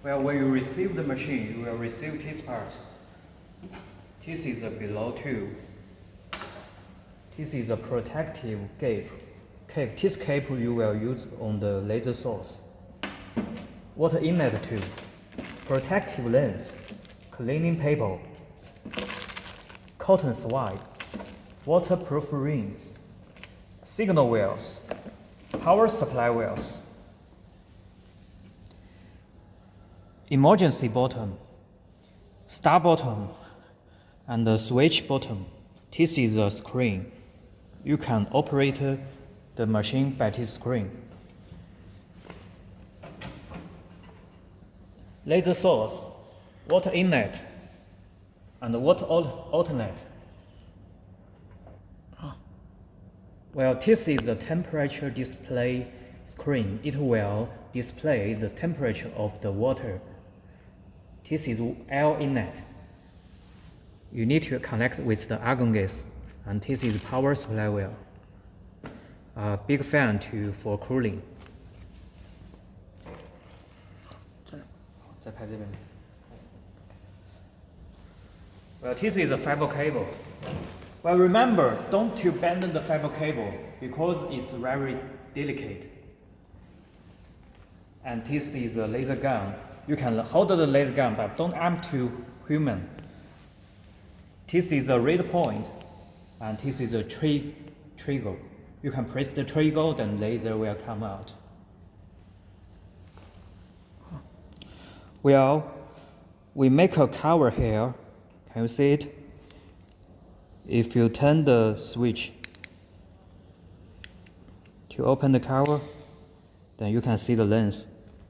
Well, when you receive the machine, you will receive this part. This is a below tube. This is a protective cape. This cape you will use on the laser source. Water inlet tube, protective lens, cleaning paper, cotton swab, waterproof rings, signal wheels, power supply wheels, emergency button, start button, and the switch button. This is a screen. You can operate the machine by this screen. Laser source, water inlet, and water outlet. Well, this is a temperature display screen. It will display the temperature of the water. This is air inlet. You need to connect with the argon gas, and this is power supply wheel. A big fan for cooling. 再拍这边。Well, this is a fiber cable. Well, remember, don't to bend the fiber cable because it's very delicate. And this is a laser gun. You can hold the laser gun, but don't aim too human. This is a red point, and this is a trigger. You can press the trigger, then laser will come out. Well, we make a cover here. Can you see it? If you turn the switch to open the cover, then you can see the lens,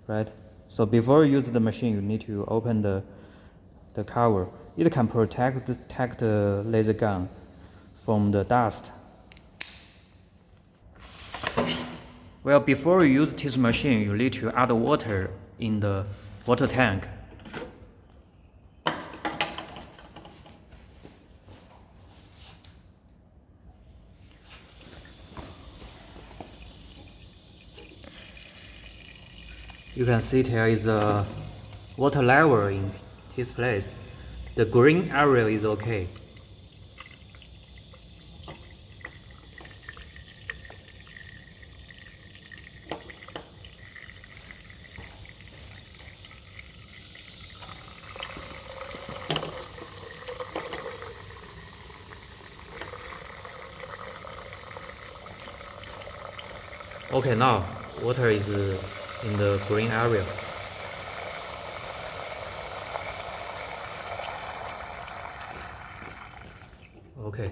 right? So before you use the machine, you need to open the cover. It can protect the laser gun from the dust. Well, before you use this machine, you need to add water in the water tank. You can see there is a water level in this place. The green area is okay. Okay, now water is in the green area. Okay.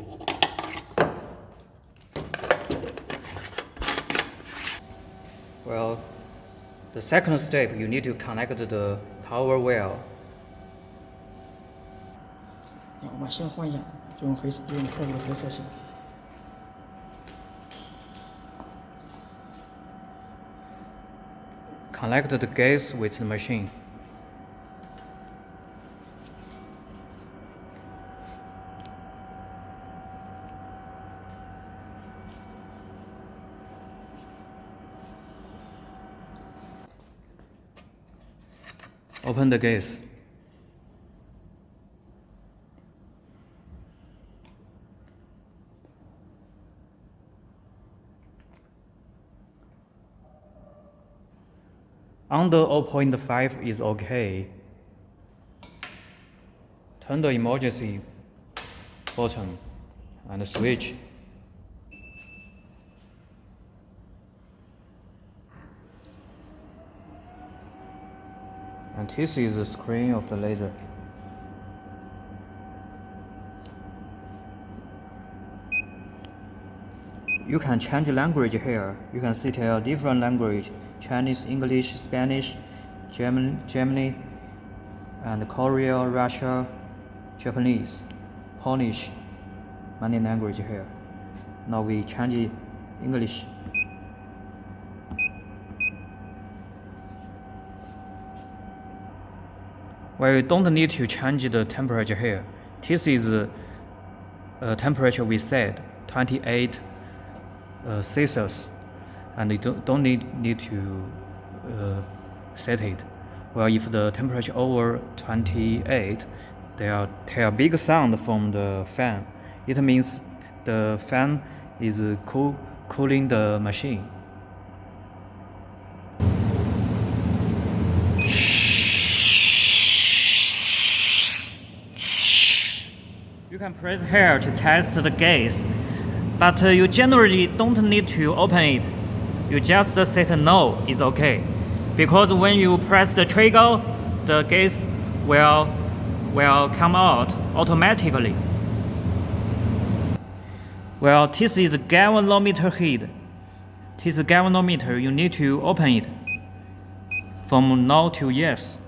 Well, the second step, you need to connect the power wheel. 我们先换一下，就用刻度的黑色线。Connect the gas with the machine. Open the gas. Under 0.5 is okay. Turn the emergency button and switch. And this is the screen of the laser. You can change language here. You can see here different language: Chinese, English, Spanish, Germany, and Korea, Russia, Japanese, Polish. Many language here. Now we change English. Well, you don't need to change the temperature here. This is the temperature we set, 28 Celsius, and you don't need to set it. Well, if the temperature over 28, there are big sound from the fan. It means the fan is cooling the machine. You can press here to test the gas, but you generally don't need to open it. You just say no, it's okay. Because when you press the trigger, the gas will come out automatically. Well, this is galvanometer heat. This galvanometer, you need to open it from no to yes.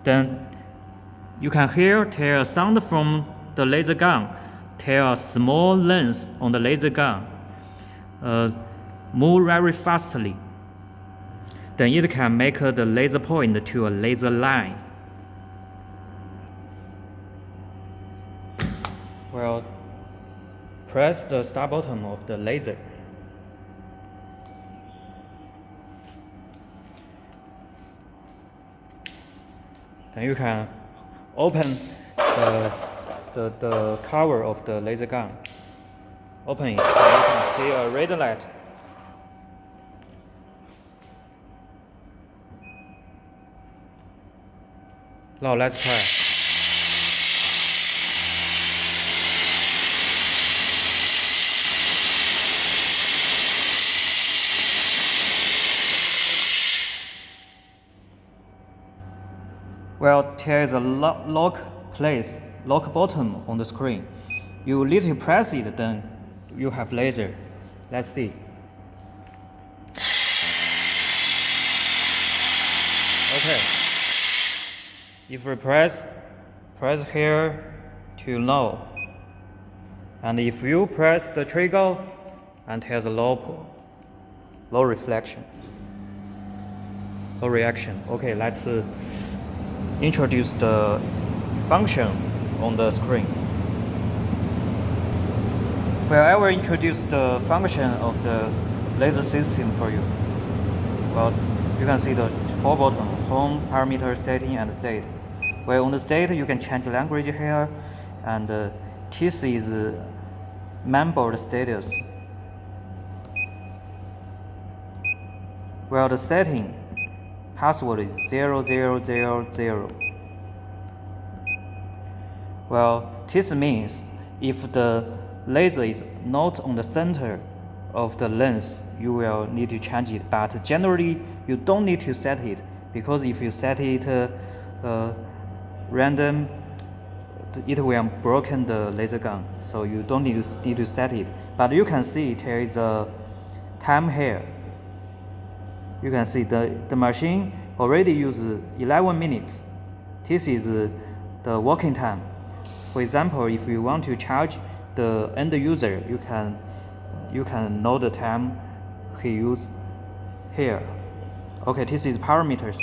Then you can hear the sound from the laser gun. There are small lens on the laser gun. Move very fastly. Then it can make the laser point to a laser line. Well, press the start button of the laser. Then you can open the cover of the laser gun. Open it, and you can see a red light. Now let's try. Well, there is a lock button on the screen. You need to press it, then you have laser. Let's see. Okay. If we press here to no, and if you press the trigger, and has a low reflection, low reaction. Okay, let's introduce the function on the screen. Well, I will introduce the function of the laser system for you. Well, you can see the 4 buttons: home, parameter, setting, and state. Well, on the state, you can change the language here, and this is mainboard status. Well, the setting password is 0000. Well, this means if the laser is not on the center of the lens, you will need to change it. But generally, you don't need to set it, because if you set it random, it will broken the laser gun. So you don't need to set it. But you can see there is a time here. You can see the machine already uses 11 minutes. This is the working time. For example, if you want to charge the end user, you can know the time he used here. Okay, this is parameters.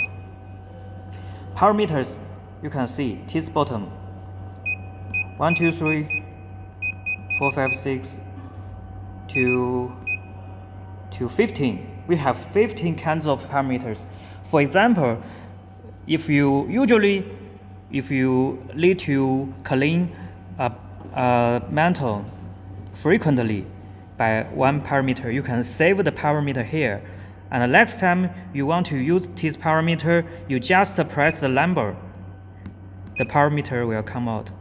Parameters, you can see this bottom 1, 2, 3, 4, 5, 6 to 15. We have 15 kinds of parameters. For example, if you need to clean a mantle frequently by 1 parameter, you can save the parameter here. And the next time you want to use this parameter, you just press the number. The parameter will come out.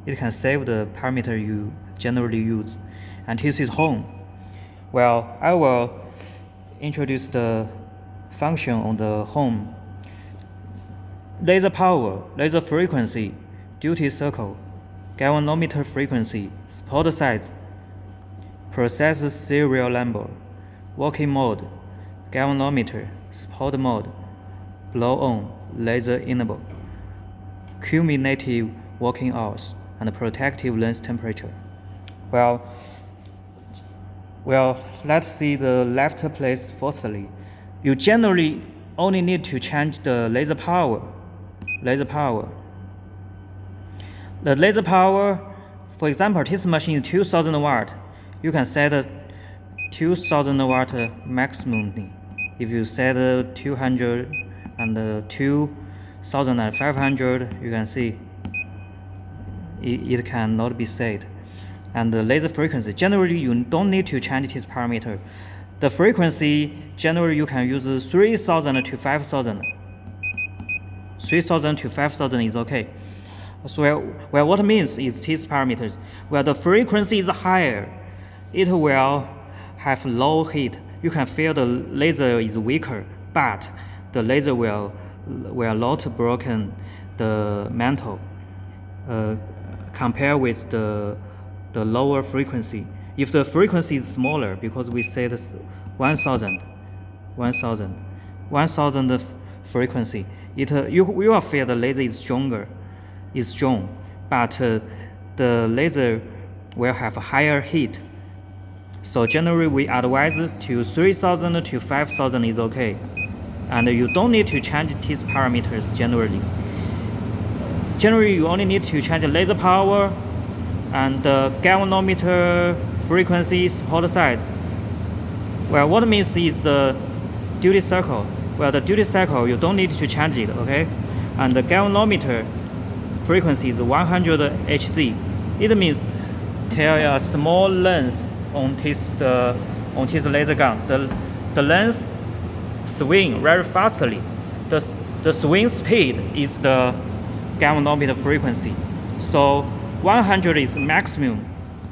It can save the parameter you generally use. And this is home. Well, I will introduce the function on the home. Laser power, laser frequency, duty cycle, galvanometer frequency, spot size, process serial number, working mode, galvanometer, spot mode, blow on, laser enable, cumulative working hours, and protective lens temperature. Well, let's see the left place firstly. You generally only need to change the laser power. The laser power, for example, this machine is 2000 watt. You can set 2000 watt maximum. If you set 202, 1500, you can see it cannot be set. And the laser frequency, generally you don't need to change this parameter. The frequency, generally you can use 3000 to 5000. 3000 to 5000 is okay. So well, what it means is these parameters. Where the frequency is higher, it will have low heat. You can feel the laser is weaker, but the laser will not broken the mantle compared with the lower frequency. If the frequency is smaller, because we set 1000 frequency, you will feel the laser is strong, but the laser will have higher heat. So generally we advise to 3000 to 5000 is okay, and you don't need to change these parameters generally. Generally you only need to change laser power and the galvanometer frequency support size. Well, what it means is the duty cycle. Well, the duty cycle you don't need to change it, okay? And the galvanometer frequency is 100 Hz. It means tell a small length on this laser gun. The length swing very fastly. The swing speed is the galvanometer frequency. So 100 is maximum.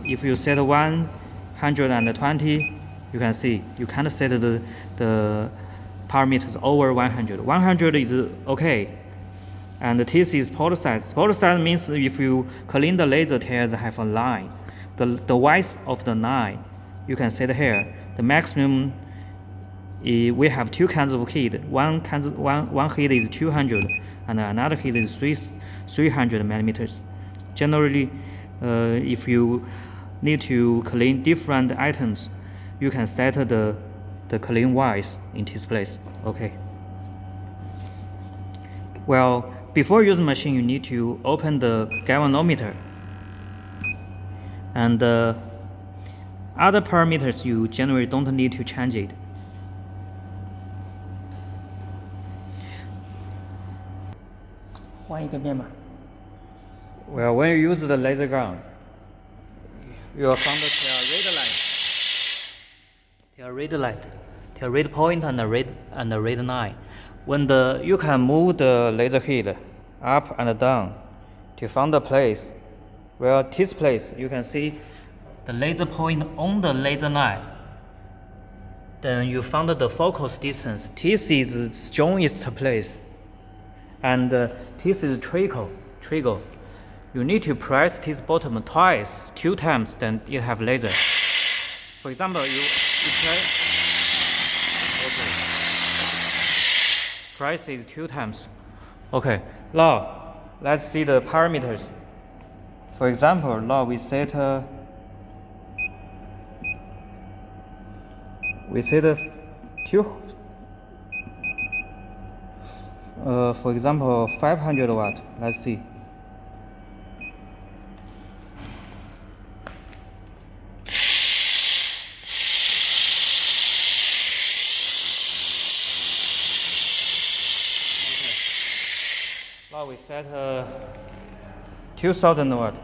If you set 120, you can see you can't set the parameters over 100. 100 is okay. And this is port size. Port size means if you clean the laser tails have a line, the width of the line, you can set here. The maximum, we have two kinds of heat. One heat is 200, and another heat is 300 millimeters. Generally, if you need to clean different items, you can set the clean width in this place. Okay. Well, before using machine, you need to open the galvanometer, and other parameters you generally don't need to change it. Well, when you use the laser gun, you will find the red point and the red line. When you can move the laser head up and down to find the place. Well, this place you can see the laser point on the laser line. Then you found the focus distance. This is strongest place, and this is trigger. You need to press this button twice, 2 times, then you have laser. For example, you press it 2 times. Okay, now let's see the parameters. For example, now we set for example 500 watt. Let's see. Now we set 2000 watt.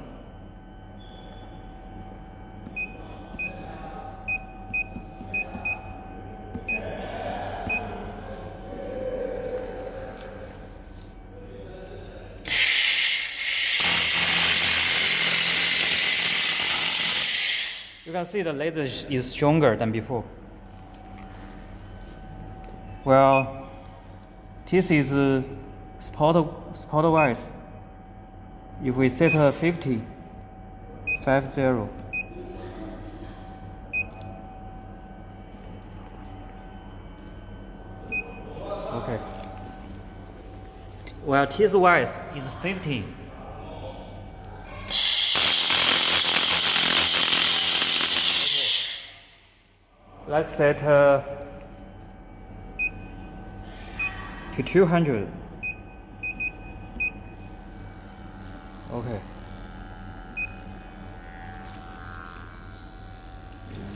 You can see the laser is stronger than before. Well, this is spot wise. If we set 50, okay. Well, this wise is 50. Let's set to 200. Okay.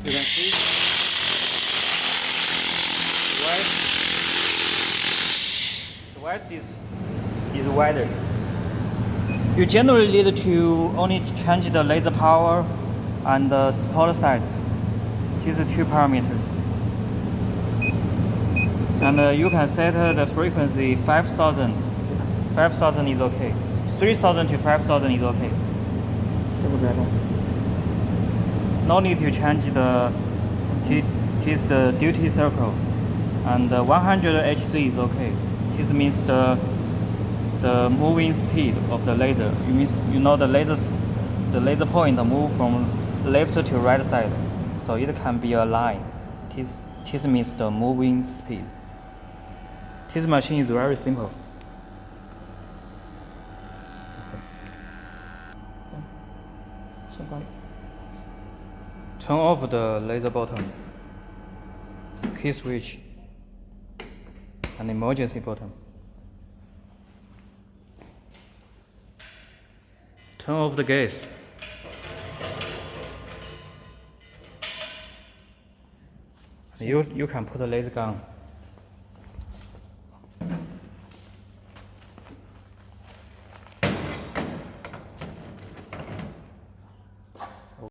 You can see the width is wider. You generally need to only change the laser power and the support size. These are two parameters. And you can set the frequency 5000. 5000 is okay. 3000 to 5000 is okay. 这不改动。 No need to change the the duty circle. And 100 Hz is okay. This means the moving speed of the laser. You know the laser point move from left to right side, so it can be a line. This means the moving speed. This machine is very simple. Turn off the laser button, key switch, and emergency button. Turn off the gas. You can put the laser gun.